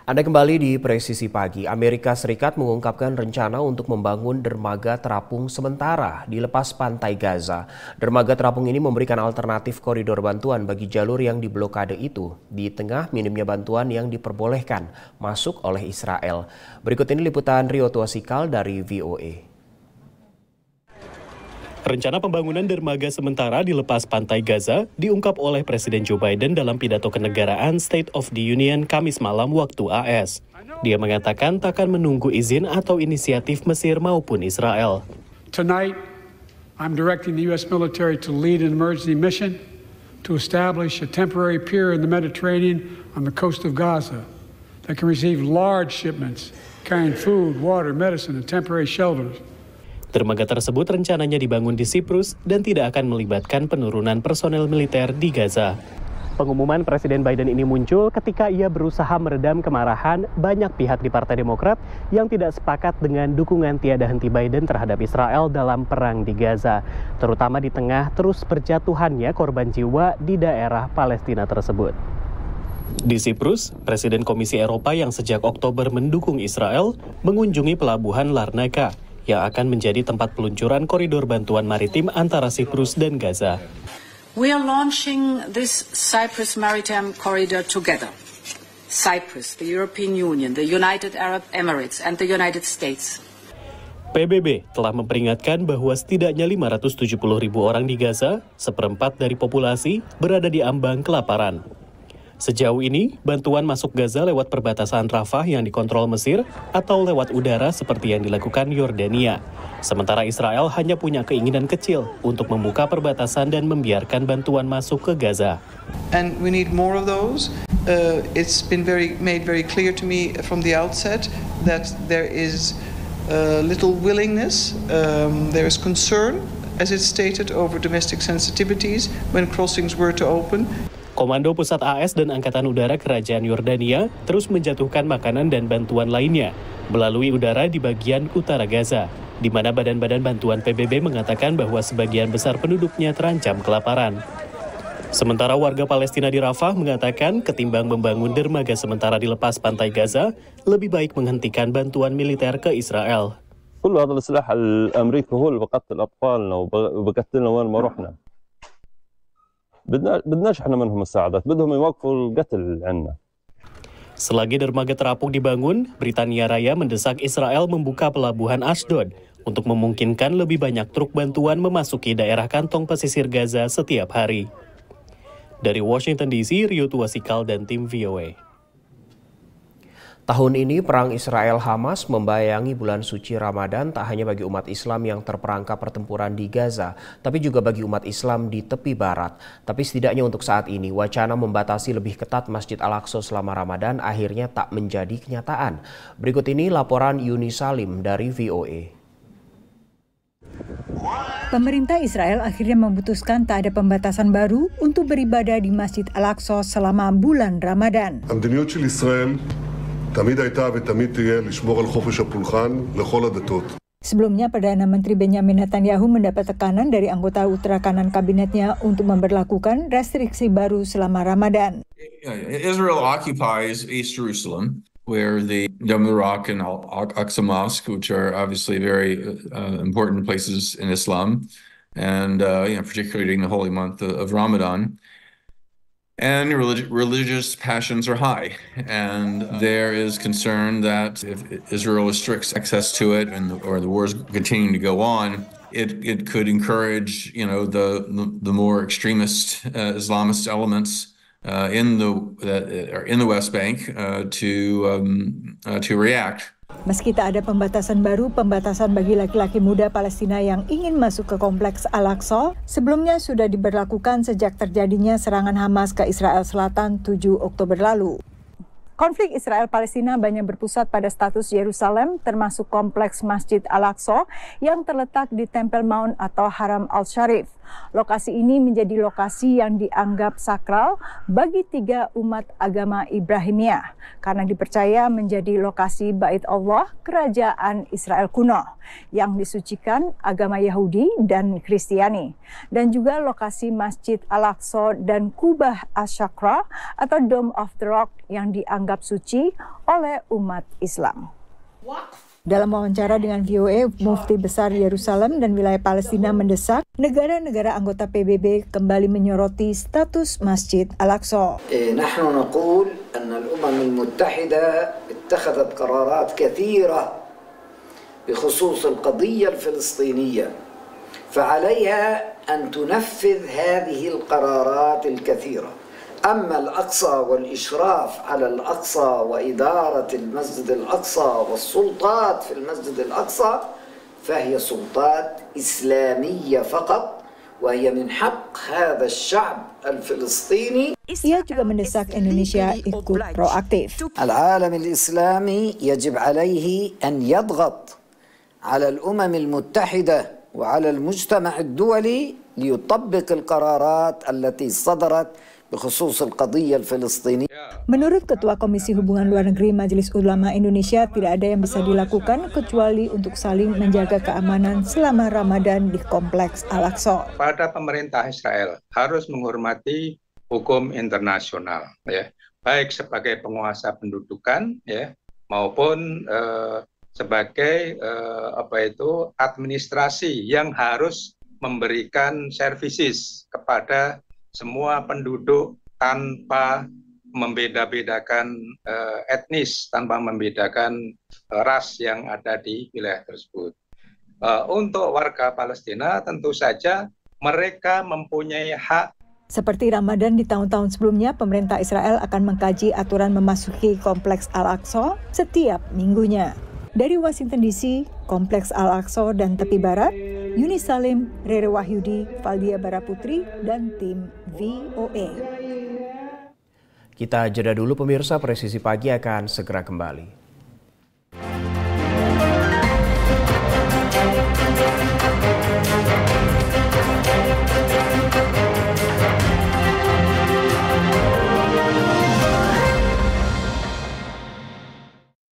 Anda kembali di Presisi Pagi. Amerika Serikat mengungkapkan rencana untuk membangun dermaga terapung sementara di lepas pantai Gaza. Dermaga terapung ini memberikan alternatif koridor bantuan bagi jalur yang diblokade itu di tengah minimnya bantuan yang diperbolehkan masuk oleh Israel. Berikut ini liputan Rio Tuasikal dari VOA. Rencana pembangunan dermaga sementara di lepas pantai Gaza diungkap oleh Presiden Joe Biden dalam pidato kenegaraan State of the Union Kamis malam waktu AS. Dia mengatakan takkan menunggu izin atau inisiatif Mesir maupun Israel. Tonight, I'm directing the U.S. military to lead an emergency mission to establish a temporary pier in the Mediterranean on the coast of Gaza that can receive large shipments carrying food, water, medicine, and temporary shelters. Dermaga tersebut rencananya dibangun di Siprus dan tidak akan melibatkan penurunan personel militer di Gaza. Pengumuman Presiden Biden ini muncul ketika ia berusaha meredam kemarahan banyak pihak di Partai Demokrat yang tidak sepakat dengan dukungan tiada henti Biden terhadap Israel dalam perang di Gaza, terutama di tengah terus berjatuhannya korban jiwa di daerah Palestina tersebut. Di Siprus, Presiden Komisi Eropa yang sejak Oktober mendukung Israel mengunjungi pelabuhan Larnaca yang akan menjadi tempat peluncuran koridor bantuan maritim antara Siprus dan Gaza. We are launching this Cyprus Maritime Corridor together. Cyprus, the European Union, the United Arab Emirates, and the United States. PBB telah memperingatkan bahwa setidaknya 570.000 orang di Gaza, seperempat dari populasi, berada di ambang kelaparan. Sejauh ini, bantuan masuk Gaza lewat perbatasan Rafah yang dikontrol Mesir atau lewat udara seperti yang dilakukan Yordania. Sementara Israel hanya punya keinginan kecil untuk membuka perbatasan dan membiarkan bantuan masuk ke Gaza. And we need more of those. It's been made very clear to me from the outset that there is little willingness, there is concern, as it's stated, over domestic sensitivities when crossings were to open. Komando Pusat AS dan Angkatan Udara Kerajaan Yordania terus menjatuhkan makanan dan bantuan lainnya melalui udara di bagian utara Gaza, di mana badan-badan bantuan PBB mengatakan bahwa sebagian besar penduduknya terancam kelaparan. Sementara warga Palestina di Rafah mengatakan ketimbang membangun dermaga sementara di lepas pantai Gaza, lebih baik menghentikan bantuan militer ke Israel. كل هذا السلاح الأمريكي هو اللي بقتل أطفالنا وبقتلنا وين ما رحنا. بدناش احنا منهم مساعدات بدهم يوقفوا القتل عنا. Selagi dermaga terapung dibangun, Britania Raya mendesak Israel membuka pelabuhan Ashdod untuk memungkinkan lebih banyak truk bantuan memasuki daerah kantong pesisir Gaza setiap hari. Dari Washington DC, Rio Tuasikal dan tim VOA. Tahun ini perang Israel-Hamas membayangi bulan suci Ramadan tak hanya bagi umat Islam yang terperangkap pertempuran di Gaza, tapi juga bagi umat Islam di tepi barat. Tapi setidaknya untuk saat ini, wacana membatasi lebih ketat Masjid Al-Aqsa selama Ramadan akhirnya tak menjadi kenyataan. Berikut ini laporan Yuni Salim dari VOA. Pemerintah Israel akhirnya memutuskan tak ada pembatasan baru untuk beribadah di Masjid Al-Aqsa selama bulan Ramadan. המדיניות של ישראל תמיד הייתה ותמיד תהיה לשמור על חופש הפולחן לכל הדתות. Sebelumnya, Perdana Menteri Benjamin Netanyahu mendapat tekanan dari anggota ultra-kanan kabinetnya untuk memberlakukan restriksi baru selama Ramadan. Israel occupies East Jerusalem, where the Dome of the Rock and Al-Aqsa Mosque, which are obviously very important places in Islam, and particularly during the holy month of Ramadan. And religious passions are high, and there is concern that if Israel restricts access to it, or the wars continuing to go on, it could encourage, the more extremist Islamist elements in the West Bank to react. Meski tak ada pembatasan baru, pembatasan bagi laki-laki muda Palestina yang ingin masuk ke kompleks Al-Aqsa sebelumnya sudah diberlakukan sejak terjadinya serangan Hamas ke Israel Selatan 7 Oktober lalu. Konflik Israel-Palestina banyak berpusat pada status Yerusalem, termasuk kompleks Masjid Al-Aqsa yang terletak di Temple Mount atau Haram Al-Sharif. Lokasi ini menjadi lokasi yang dianggap sakral bagi tiga umat agama Ibrahimiyah karena dipercaya menjadi lokasi Bait Allah, kerajaan Israel kuno, yang disucikan agama Yahudi dan Kristiani, dan juga lokasi Masjid Al-Aqsa dan Kubah Ash-Shakra atau Dome of the Rock yang dianggap dianggap suci oleh umat Islam. Dalam wawancara dengan VOA, Mufti Besar Yerusalem dan wilayah Palestina mendesak negara-negara anggota PBB kembali menyoroti status Masjid Al-Aqsa. نحن نقول أن الأمم المتحدة اتخذت قرارات كثيرة بخصوص القضية الفلسطينية فعليها أن تنفذ هذه القرارات الكثيرة. أما الأقصى والإشراف على الأقصى وإدارة المسجد الأقصى والسلطات في المسجد الأقصى فهي سلطات إسلامية فقط وهي من حق هذا الشعب الفلسطيني. Ia juga mendesak Indonesia ikut proaktif. العالم الإسلامي يجب عليه أن يضغط على الأمم المتحدة وعلى المجتمع الدولي ليطبق القرارات التي صدرت بخصوص القضية الفلسطينية. Menurut Ketua Komisi Hubungan Luar Negeri Majelis Ulama Indonesia, tidak ada yang bisa dilakukan kecuali untuk saling menjaga keamanan selama Ramadan di Kompleks Al-Aqsa. Pada pemerintah Israel harus menghormati hukum internasional, ya, baik sebagai penguasa pendudukan, ya, maupun sebagai administrasi yang harus memberikan services kepada semua penduduk tanpa membeda-bedakan etnis, tanpa membedakan ras yang ada di wilayah tersebut. Untuk warga Palestina tentu saja mereka mempunyai hak. Seperti Ramadan di tahun-tahun sebelumnya, pemerintah Israel akan mengkaji aturan memasuki Kompleks Al-Aqsa setiap minggunya. Dari Washington DC, Kompleks Al-Aqsa dan tepi barat, Yuni Salim, Rere Wahyudi, Valdia Baraputri, dan tim VOA. Kita jeda dulu pemirsa, Presisi Pagi akan segera kembali.